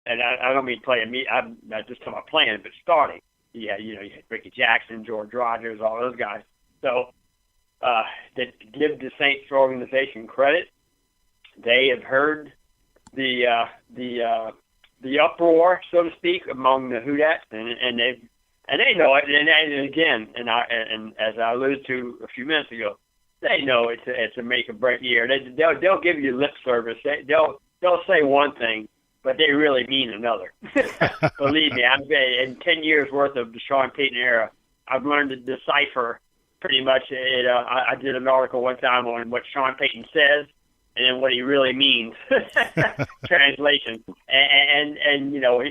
and I don't mean playing me. I'm not just talking about playing, but starting. Yeah, you had Ricky Jackson, George Rogers, all those guys. So to give the Saints organization credit, they have heard the uproar, so to speak, among the Houdats, and they know it. And again, and as I alluded to a few minutes ago, they know it's a make or break year. They'll give you lip service. They'll say one thing, but they really mean another. Believe me, in 10 years worth of the Sean Payton era, I've learned to decipher pretty much. I did an article one time on what Sean Payton says and then what he really means. Translation. And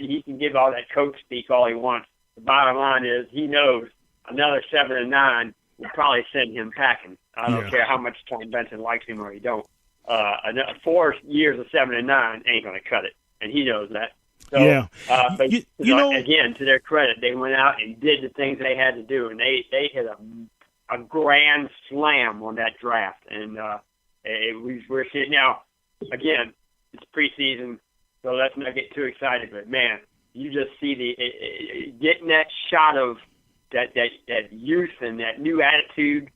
he can give all that coach speak all he wants. The bottom line is he knows another 7-9 will probably send him packing. I don't care how much Tom Benson likes him or he don't. 4 years of 7-9 ain't going to cut it, and he knows that. So, but again, to their credit, they went out and did the things they had to do, and they hit a grand slam on that draft. And we're sitting now. Again, it's preseason, so let's not get too excited. But man, you just see getting that shot of that youth and that new attitude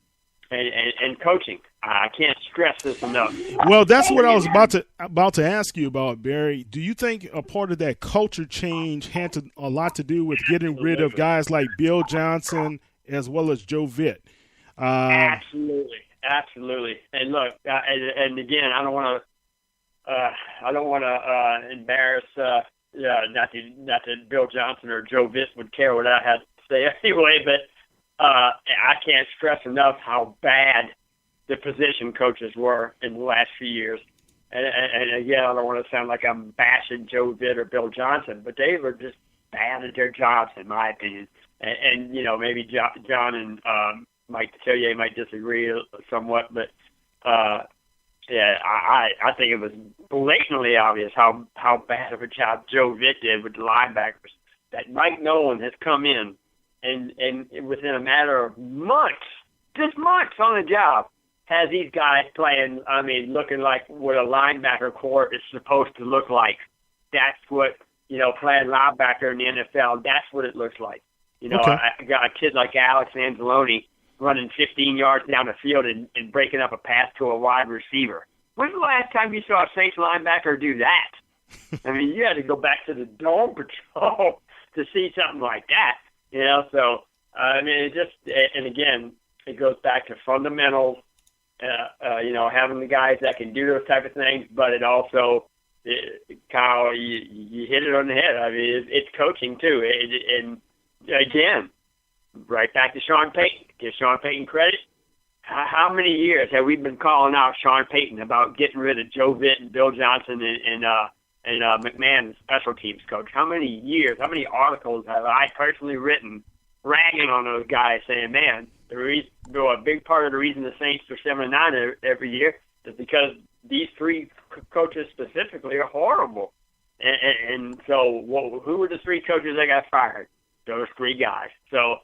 and coaching. I can't stress this enough. Well, that's what I was about to ask you about, Barry. Do you think a part of that culture change had a lot to do with getting rid of guys like Bill Johnson as well as Joe Vitt? Absolutely. And look, and again, I don't want to embarrass. Not that Bill Johnson or Joe Vitt would care what I had to say anyway, but I can't stress enough how bad the position coaches were in the last few years. And again, I don't want to sound like I'm bashing Joe Vitt or Bill Johnson, but they were just bad at their jobs, in my opinion. And maybe John and Mike Detillier might disagree somewhat, but I think it was blatantly obvious how bad of a job Joe Vitt did with the linebackers. That Mike Nolan has come in and within a matter of months, just months on the job, has these guys playing, looking like what a linebacker core is supposed to look like. That's what, playing linebacker in the NFL, that's what it looks like. Okay. I got a kid like Alex Anzalone running 15 yards down the field and breaking up a pass to a wide receiver. When's the last time you saw a Saints linebacker do that? You had to go back to the Dome Patrol to see something like that. So, it just, and again, it goes back to fundamentals, having the guys that can do those type of things, but it also, Kyle, you hit it on the head. It's coaching too. And again, right back to Sean Payton. Give Sean Payton credit. How many years have we been calling out Sean Payton about getting rid of Joe Vitt and Bill Johnson and McMahon, special teams coach? How many years, how many articles have I personally written ragging on those guys saying, man, a big part of the reason the Saints are 7-9 every year is because these three coaches specifically are horrible. And so who were the three coaches that got fired? Those three guys. So,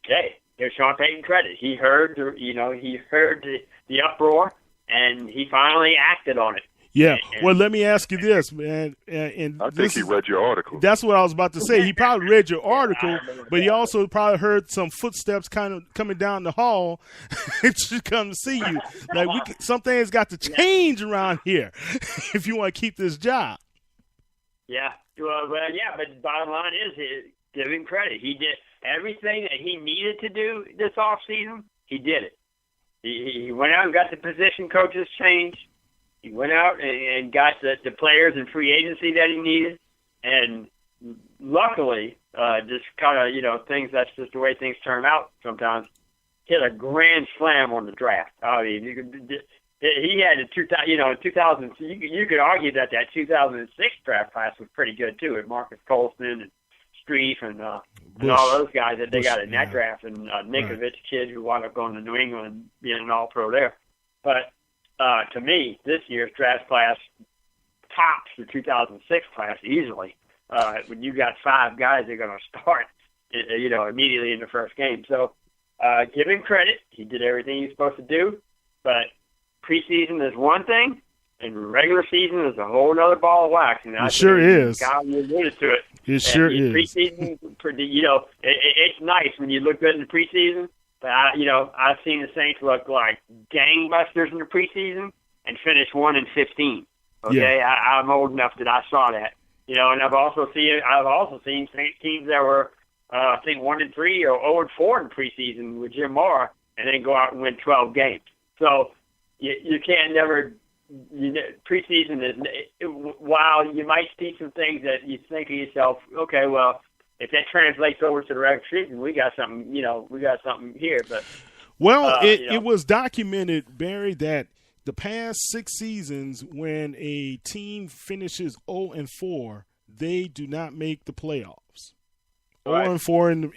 okay, give Sean Payton credit. He heard the uproar, and he finally acted on it. Yeah. Well, let me ask you this, man. And I think he read your article. That's what I was about to say. He probably read your article, but he also probably heard some footsteps kind of coming down the hall to come to see you. Like some things got to change around here if you want to keep this job. Yeah. Well, yeah, but the bottom line is give him credit. He did everything that he needed to do this offseason. He did it. He went out and got the position coaches changed. He went out and got the players in free agency that he needed. And luckily, just kind of, things, that's just the way things turn out sometimes, hit a grand slam on the draft. He had 2000, you could argue that 2006 draft class was pretty good too, with Marcus Colston and Streif and all those guys that they got in that draft, and Ninkovich, kid who wound up going to New England, being an all-pro there. But to me, this year's draft class tops the 2006 class easily. When you got 5 guys that are going to start, immediately in the first game. So give him credit. He did everything he's supposed to do. But preseason is one thing, And regular season is a whole other ball of wax. And it sure is. God, you alluded to it. It sure is. Preseason, it's nice when you look good in the preseason. But I've seen the Saints look like gangbusters in the preseason and finish 1-15. Okay, yeah. I'm old enough that I saw that. And I've also seen teams that were I think 1-3 or 0-4 in preseason with Jim Moore, and then go out and win 12 games. So you can't never. Preseason is, while you might see some things that you think of yourself, okay, well, if that translates over to the regular season, we got something here. But it was documented, Barry, that the past 6 seasons, when a team finishes 0-4, they do not make the playoffs. Right. 0-4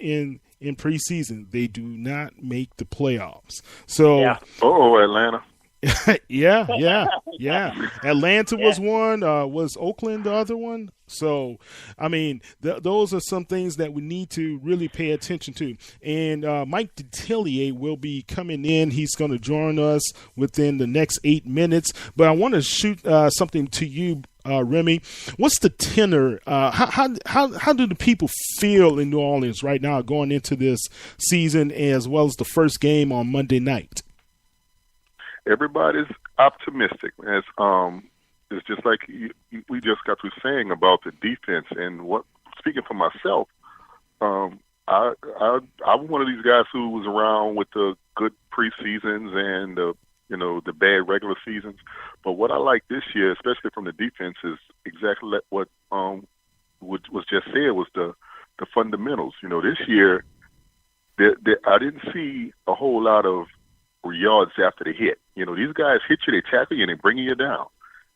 in preseason, they do not make the playoffs. So, Atlanta. yeah. Atlanta was one. Was Oakland the other one? So, I mean, those are some things that we need to really pay attention to. And Mike Detillier will be coming in. He's going to join us within the next 8 minutes. But I want to shoot something to you, Remy. What's the tenor? How do the people feel in New Orleans right now going into this season, as well as the first game on Monday night? Everybody's optimistic. It's just like we just got through saying about the defense. And speaking for myself, I'm one of these guys who was around with the good preseasons and the bad regular seasons. But what I like this year, especially from the defense, is exactly what was just said, was the fundamentals. This year, I didn't see a whole lot of yards after the hit. These guys hit you, they tackle you, and they bring you down.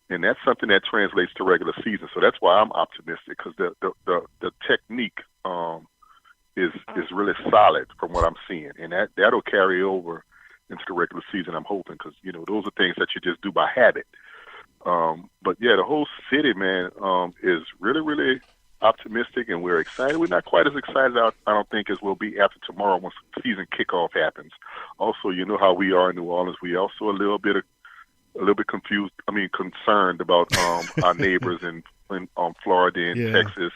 And that's something that translates to regular season. So that's why I'm optimistic, because the technique is really solid from what I'm seeing. And that'll carry over into the regular season, I'm hoping, because, those are things that you just do by habit. But, yeah, the whole city, man, is really, really optimistic, and we're excited. We're not quite as excited, I don't think, as we'll be after tomorrow once season kickoff happens. Also, you know how we are in New Orleans. We also a little bit confused. Concerned about our neighbors in Florida and Texas.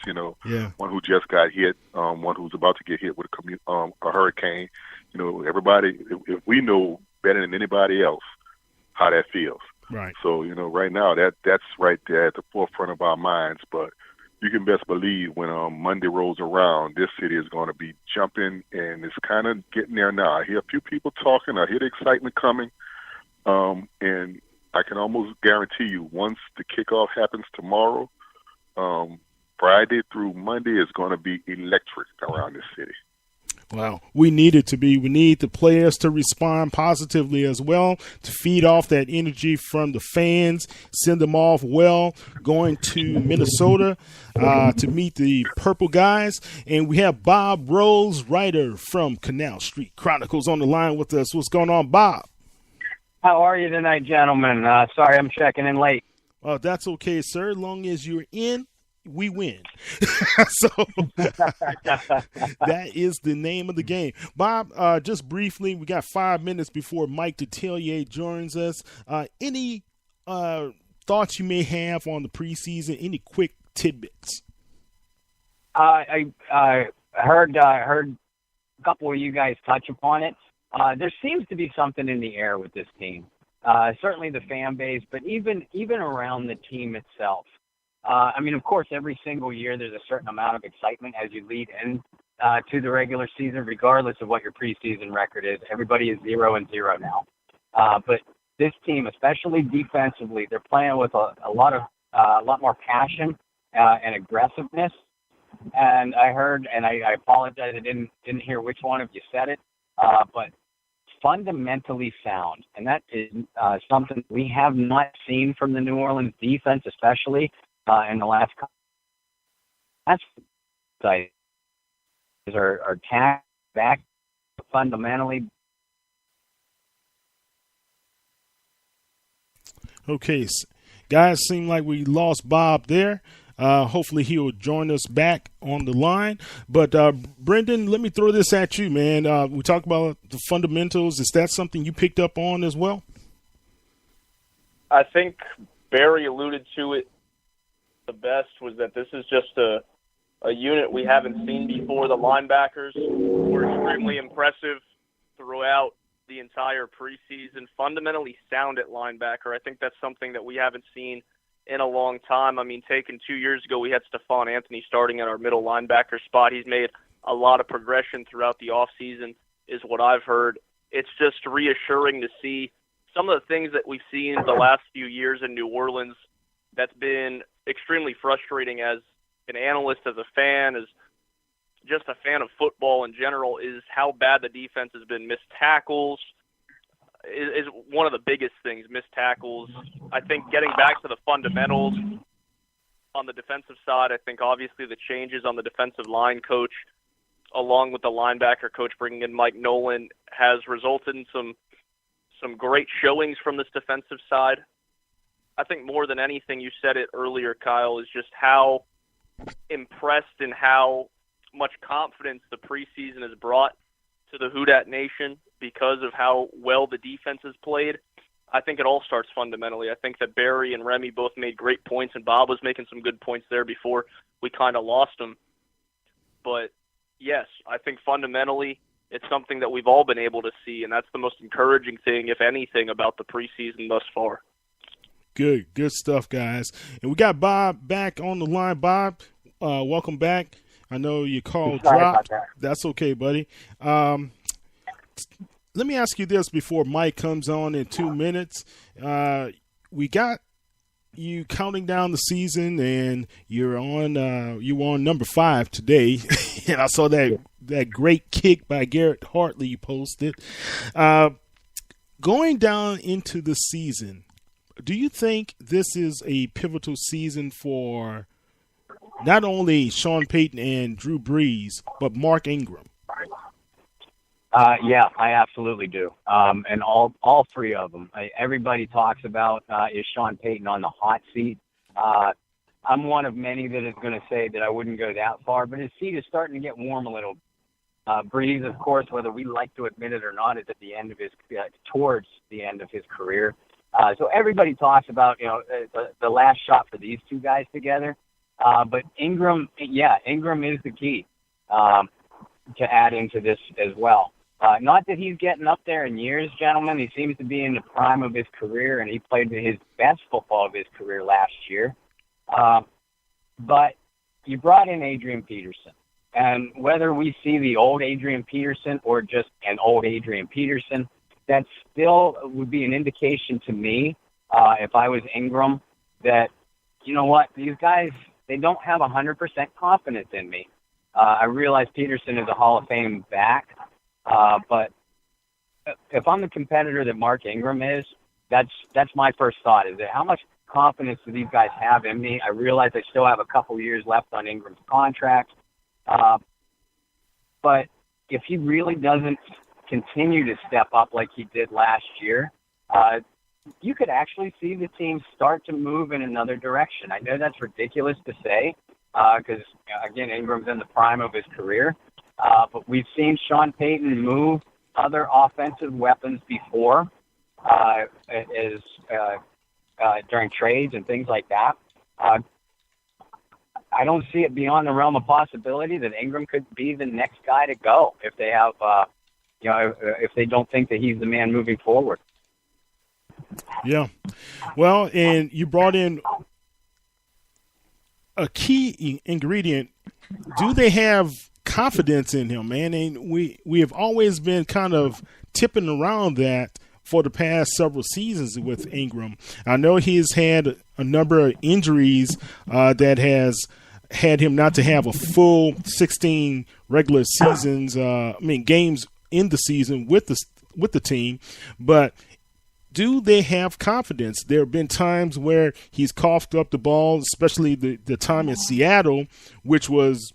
One who just got hit, one who's about to get hit with a hurricane. Everybody, if we know better than anybody else how that feels. Right. So right now that's right there at the forefront of our minds, but. You can best believe when Monday rolls around, this city is going to be jumping, and it's kind of getting there now. I hear a few people talking. I hear the excitement coming, and I can almost guarantee you once the kickoff happens tomorrow, Friday through Monday is going to be electric around this city. Wow. We need it to be. We need the players to respond positively as well, to feed off that energy from the fans, send them off well, going to Minnesota to meet the Purple Guys. And we have Bob Rose, writer from Canal Street Chronicles, on the line with us. What's going on, Bob? How are you tonight, gentlemen? Sorry I'm checking in late. That's okay, sir. As long as you're in, we win. So that is the name of the game. Bob, just briefly, we got 5 minutes before Mike Detillier joins us. Any thoughts you may have on the preseason? Any quick tidbits? I heard a couple of you guys touch upon it. There seems to be something in the air with this team. Certainly the fan base, but even around the team itself. Of course, every single year there's a certain amount of excitement as you lead in to the regular season, regardless of what your preseason record is. Everybody is 0-0 now. But this team, especially defensively, they're playing with a lot more passion and aggressiveness. And I heard, and I apologize, I didn't hear which one of you said it, but fundamentally sound, and that is something we have not seen from the New Orleans defense, especially in the last couple. That's our tack back fundamentally. Okay, guys, seem like we lost Bob there. Hopefully he'll join us back on the line. But Brendan, let me throw this at you, man. We talked about the fundamentals. Is that something you picked up on as well? I think Barry alluded to it the best, was that this is just a unit we haven't seen before. The linebackers were extremely impressive throughout the entire preseason, fundamentally sound at linebacker. I think that's something that we haven't seen in a long time. I mean, taken 2 years ago, we had Stephon Anthony starting at our middle linebacker spot. He's made a lot of progression throughout the offseason, is what I've heard. It's just reassuring to see some of the things that we've seen the last few years in New Orleans that's been extremely frustrating as an analyst, as a fan, as just a fan of football in general, is how bad the defense has been. Missed tackles is one of the biggest things, missed tackles. I think getting back to the fundamentals on the defensive side, I think obviously the changes on the defensive line coach, along with the linebacker coach bringing in Mike Nolan, has resulted in some great showings from this defensive side. I think more than anything, you said it earlier, Kyle, is just how impressed and how much confidence the preseason has brought to the Houdat Nation because of how well the defense has played. I think it all starts fundamentally. I think that Barry and Remy both made great points, and Bob was making some good points there before we kind of lost them. But, yes, I think fundamentally it's something that we've all been able to see, and that's the most encouraging thing, if anything, about the preseason thus far. Good stuff, guys. And we got Bob back on the line. Bob, welcome back. I know your call dropped. That's okay, buddy. Let me ask you this before Mike comes on in 2 minutes. We got you counting down the season, and you were on number 5 today. And I saw that great kick by Garrett Hartley you posted. Going down into the season, do you think this is a pivotal season for not only Sean Payton and Drew Brees, but Mark Ingram? Yeah, I absolutely do. And all three of them. Everybody talks about is Sean Payton on the hot seat. I'm one of many that is going to say that I wouldn't go that far, but his seat is starting to get warm a little. Brees, of course, whether we like to admit it or not, is at the end of his towards the end of his career. So everybody talks about the last shot for these two guys together. But Ingram is the key to add into this as well. Not that he's getting up there in years, gentlemen. He seems to be in the prime of his career, and he played his best football of his career last year. But you brought in Adrian Peterson. And whether we see the old Adrian Peterson or just an old Adrian Peterson, that still would be an indication to me, if I was Ingram, that, you know what, these guys, they don't have 100% confidence in me. I realize Peterson is a Hall of Fame back, but if I'm the competitor that Mark Ingram is, that's my first thought, is that how much confidence do these guys have in me? I realize I still have a couple years left on Ingram's contract, but if he really doesn't continue to step up like he did last year, you could actually see the team start to move in another direction. I know that's ridiculous to say because, again, Ingram's in the prime of his career, but we've seen Sean Payton move other offensive weapons before during trades and things like that. I don't see it beyond the realm of possibility that Ingram could be the next guy to go if they have, if they don't think that he's the man moving forward. Yeah. Well, and you brought in a key ingredient. Do they have confidence in him, man? And we have always been kind of tipping around that for the past several seasons with Ingram. I know he's had a number of injuries that has had him not to have a full 16 regular seasons, games in the season with the team, but do they have confidence? There have been times where he's coughed up the ball, especially the time in Seattle, which was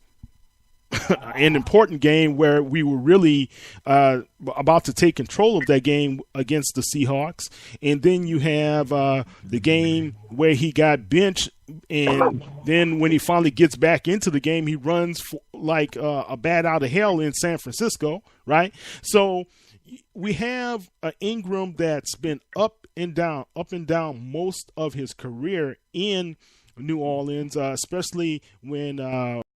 an important game where we were really about to take control of that game against the Seahawks. And then you have the game where he got benched, and then when he finally gets back into the game, he runs like a bat out of hell in San Francisco, right? So we have an Ingram that's been up and down most of his career in New Orleans, especially when